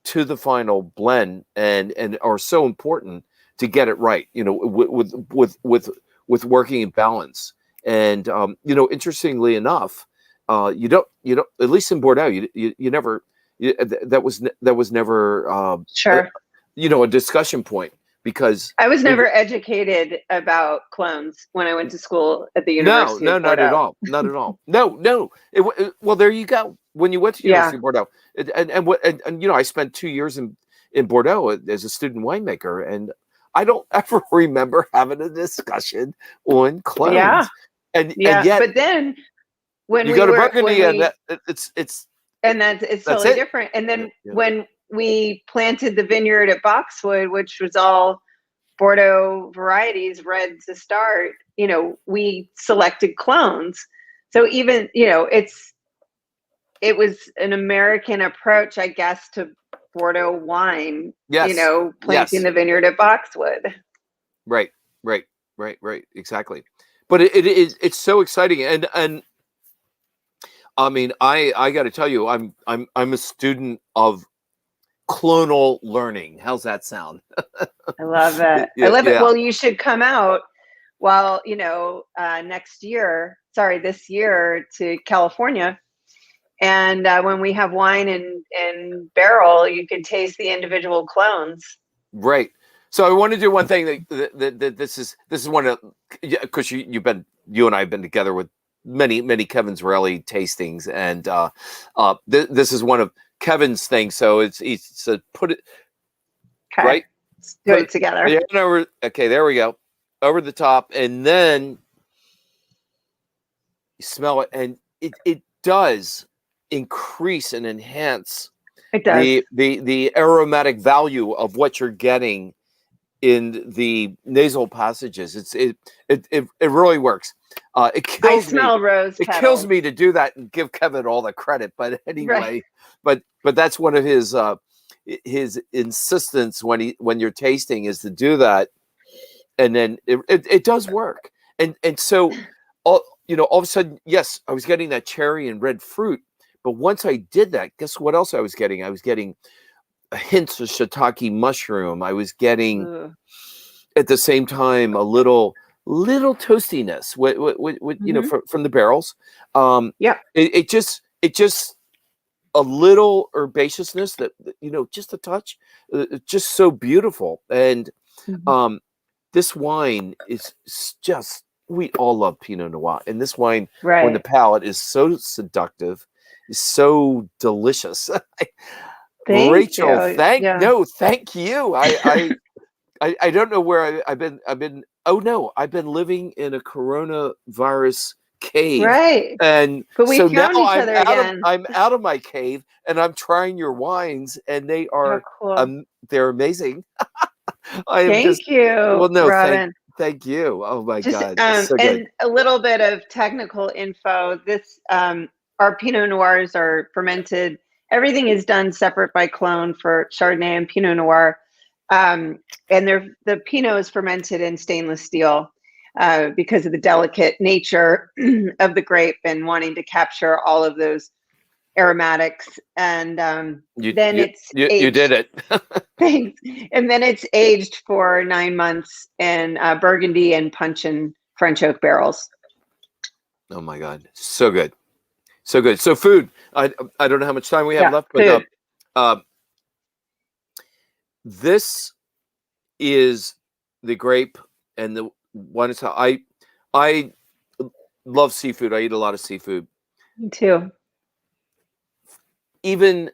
to the final blend and are so important to get it right, you know, with working in balance. And you know, interestingly enough, you don't at least in Bordeaux, you never that was never Sure. you know, a discussion point, because I was never educated about clones when I went to school at the University of Bordeaux. Not at all. No. Well, there you go. When you went to University of Bordeaux, and you know, I spent 2 years in Bordeaux as a student winemaker, and I don't ever remember having a discussion on clones. Yeah. And yet, but then when you go to Burgundy, and it's totally different. And then when we planted the vineyard at Boxwood, which was all Bordeaux varieties, red to start, you know, we selected clones. So even, you know, it was an American approach, I guess, to Bordeaux wine, you know, planting the vineyard at Boxwood. Right. Exactly. But it's so exciting. And I mean, I got to tell you, I'm a student of clonal learning. How's that sound? I love it. I love it. Well, you should come out while, you know, this year to California. And when we have wine in barrel, you can taste the individual clones. Right. So I want to do one thing that this is one of, because you and I have been together with many Kevin Zarelli tastings, and this is one of Kevin's things. So it's put it right. Let's do it together. Okay, there we go. Over the top, and then you smell it, and it does increase and enhance the aromatic value of what you're getting in the nasal passages. It really works. It kills me. Rose petals. It kills me to do that and give Kevin all the credit, but anyway, but that's one of his insistence when you're tasting, is to do that, and then it does work, and so all of a sudden, yes, I was getting that cherry and red fruit, but once I did that, guess what else I was getting? I was getting hints of shiitake mushroom. I was getting at the same time a little toastiness with you know, from the barrels. It just a little herbaceousness that, you know, just a touch, just so beautiful. And this wine is just, we all love Pinot Noir, and this wine on the palate is so seductive, is so delicious. Rachel, thank you. I don't know where I've been. Oh no, I've been living in a coronavirus cave. Right. But we so found now each other again. I'm out of my cave, and I'm trying your wines, and they are they're amazing. Thank you. Well, no, Robin. Thank you. Oh my God. So and a little bit of technical info. This our Pinot Noirs are fermented. Everything is done separate by clone for Chardonnay and Pinot Noir. And the Pinot is fermented in stainless steel because of the delicate nature of the grape and wanting to capture all of those aromatics. And then you did it. Thanks. And then it's aged for 9 months in Burgundy and punch and French oak barrels. Oh my God, so good, so good. So food. I don't know how much time we have left, but this is the grape and the one is how I love seafood. I eat a lot of seafood. Me too. Even,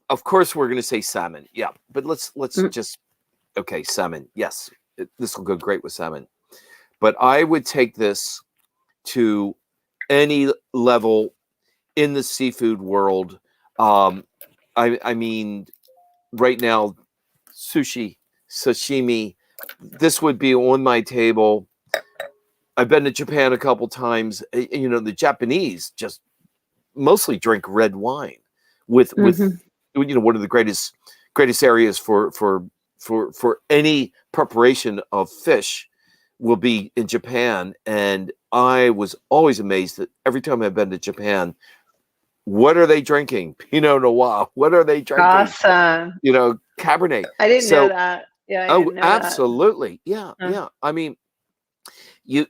of course, we're going to say salmon. Yeah, but let's just, salmon. Yes, this will go great with salmon. But I would take this to any level in the seafood world. I mean, right now, sushi, sashimi, this would be on my table. I've been to Japan a couple times. You know, the Japanese just mostly drink red wine with you know, one of the greatest areas for any preparation of fish will be in Japan. And I was always amazed that every time I've been to Japan, what are they drinking? Pinot Noir. What are they drinking? Awesome. You know, Cabernet. I didn't know that. Yeah, I Oh, didn't know that. absolutely. Yeah, yeah. I mean, you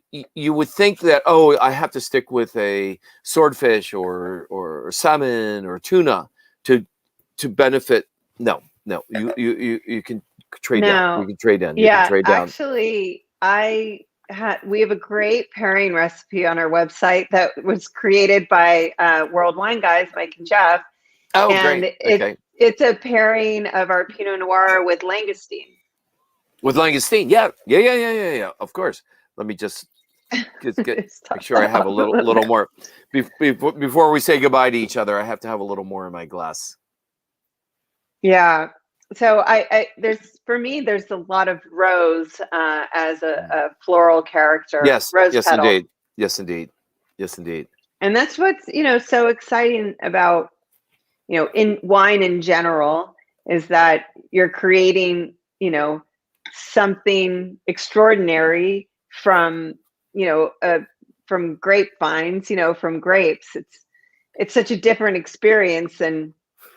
would think that, oh, I have to stick with a swordfish or salmon or tuna to benefit. No, no. You can trade down. You No. can trade down. You can Yeah, trade down. actually, we have a great pairing recipe on our website that was created by World Wine Guys, Mike and Jeff. Oh, And great. Okay. it's a pairing of our Pinot Noir with Langoustine. With Langoustine, yeah. Of course. Let me just make sure I have a little more before we say goodbye to each other. I have to have a little more in my glass. Yeah. So for me, there's a lot of rose as a floral character. Yes. Rose Yes, petal. indeed. Yes, indeed. Yes, indeed. And that's what's, so exciting about, in wine in general, is that you're creating, something extraordinary from, from grapevines, from grapes. It's such a different experience than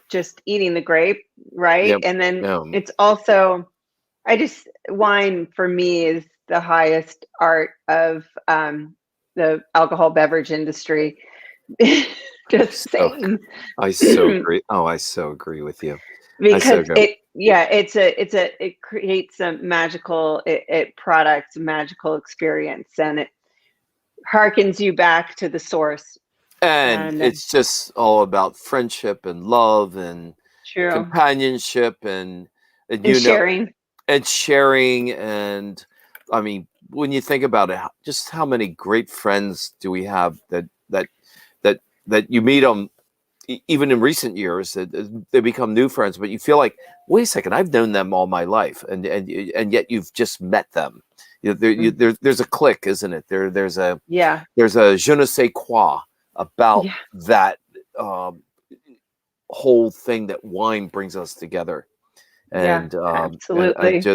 just eating the grape, right? Yep. And then it's also, wine for me is the highest art of the alcohol beverage industry. Just saying. I so agree. Oh, I so agree with you. Because it creates a magical product, magical experience, and it harkens you back to the source. And it's just all about friendship and love and companionship and sharing. And sharing. And I mean, when you think about it, just how many great friends do we have that you meet them even in recent years, that they become new friends, but you feel like, wait a second, I've known them all my life, and yet you've just met them. There's a click, isn't it? There's a je ne sais quoi about that whole thing that wine brings us together. And absolutely. And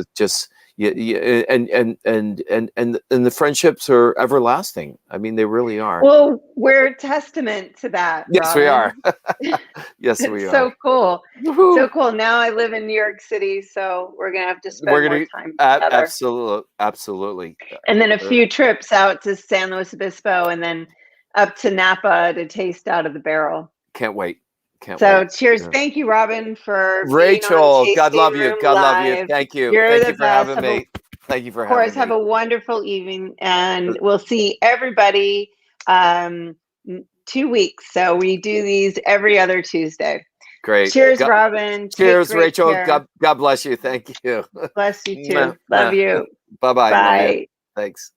and the friendships are everlasting. I mean, they really are. Well, we're a testament to that. Yes, Robin. we are. Yes, we are. So cool. Woo-hoo. So cool. Now I live in New York City, so we're gonna have to spend more time together. Absolutely. And then a few trips out to San Luis Obispo, and then up to Napa to taste out of the barrel. Can't wait. Cheers. Thank you, Robin, for Rachel. being on God love you. Room God Live. love you. Thank you. You're Thank you for having me. Thank you for having me. Of course, have a wonderful evening, and we'll see everybody 2 weeks. So we do these every other Tuesday. Great. Cheers, Robin. Cheers, Rachel. God bless you. Thank you. Bless you too. Love you. Bye-bye. Bye. Thanks.